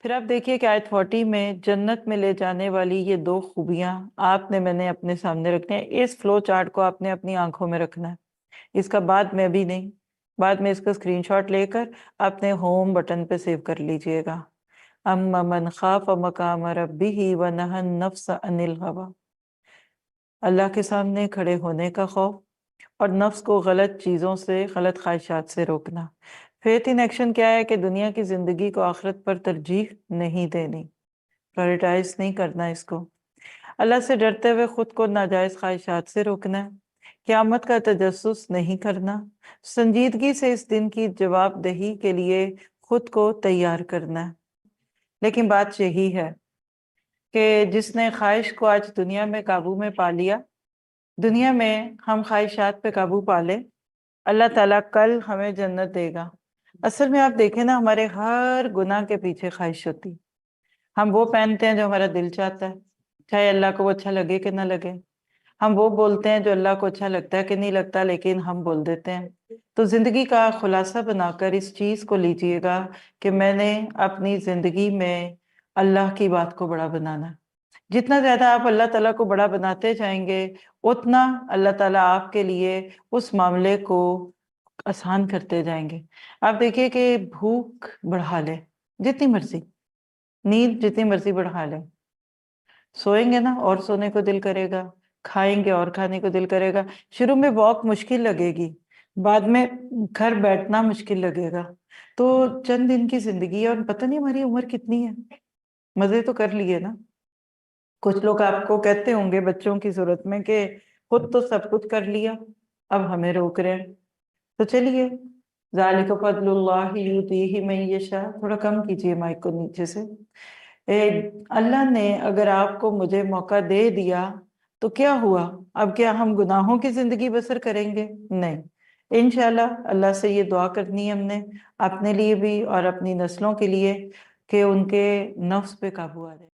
پھر آپ دیکھیے کہ آیت 40 میں جنت میں لے جانے والی یہ دو خوبیاں آپ نے میں نے اپنے سامنے رکھنے ہیں۔ اس فلو چارٹ کو آپ نے اپنی آنکھوں میں رکھنا ہے، اس کا بعد میں بھی نہیں، بعد میں اس کا اسکرین شاٹ لے کر اپنے ہوم بٹن پہ سیو کر لیجئے گا۔ اما من خاف مقام ربہ ونہى النفس عن الہوی، اللہ کے سامنے کھڑے ہونے کا خوف اور نفس کو غلط چیزوں سے، غلط خواہشات سے روکنا۔ فیتھ ان ایکشن کیا ہے کہ دنیا کی زندگی کو آخرت پر ترجیح نہیں دینی، پرائرٹائز نہیں کرنا اس کو، اللہ سے ڈرتے ہوئے خود کو ناجائز خواہشات سے روکنا ہے، قیامت کا تجسس نہیں کرنا، سنجیدگی سے اس دن کی جواب دہی کے لیے خود کو تیار کرنا ہے۔ لیکن بات یہی ہے کہ جس نے خواہش کو آج دنیا میں قابو میں پا لیا، دنیا میں ہم خواہشات پہ قابو پا لیں، اللہ تعالیٰ کل ہمیں جنت دے گا۔ اصل میں آپ دیکھیں نا، ہمارے ہر گناہ کے پیچھے خواہش ہوتی، ہم وہ پہنتے ہیں جو ہمارا دل چاہتا ہے، چاہے اللہ کو وہ اچھا لگے کہ نہ لگے، ہم وہ بولتے ہیں جو اللہ کو اچھا لگتا ہے کہ نہیں لگتا، لیکن ہم بول دیتے ہیں۔ تو زندگی کا خلاصہ بنا کر اس چیز کو لیجئے گا کہ میں نے اپنی زندگی میں اللہ کی بات کو بڑا بنانا ہے۔ جتنا زیادہ آپ اللہ تعالیٰ کو بڑا بناتے جائیں گے، اتنا اللہ تعالیٰ آپ کے لیے اس معاملے کو آسان کرتے جائیں گے۔ آپ دیکھیے کہ بھوک بڑھا لے جتنی مرضی، نیند جتنی مرضی بڑھا لے، سوئیں گے نا اور سونے کو دل کرے گا، کھائیں گے اور کھانے کو دل کرے گا۔ شروع میں واک مشکل لگے گی، بعد میں گھر بیٹھنا مشکل لگے گا۔ تو چند دن کی زندگی ہے اور پتہ نہیں ہماری عمر کتنی ہے، مزے تو کر لیے نا۔ کچھ لوگ آپ کو کہتے ہوں گے بچوں کی صورت میں کہ خود تو سب کچھ کر لیا، اب ہمیں روک رہے ہیں۔ تو چلیے، ذالک فضل اللہ یؤتیہ من یشاء، تھوڑا کم کیجئے مائک کو نیچے سے۔ اللہ نے اگر آپ کو مجھے موقع دے دیا تو کیا ہوا؟ اب کیا ہم گناہوں کی زندگی بسر کریں گے؟ نہیں، انشاءاللہ اللہ سے یہ دعا کرنی ہے ہم نے، اپنے لیے بھی اور اپنی نسلوں کے لیے، کہ ان کے نفس پہ قابو آ جائے۔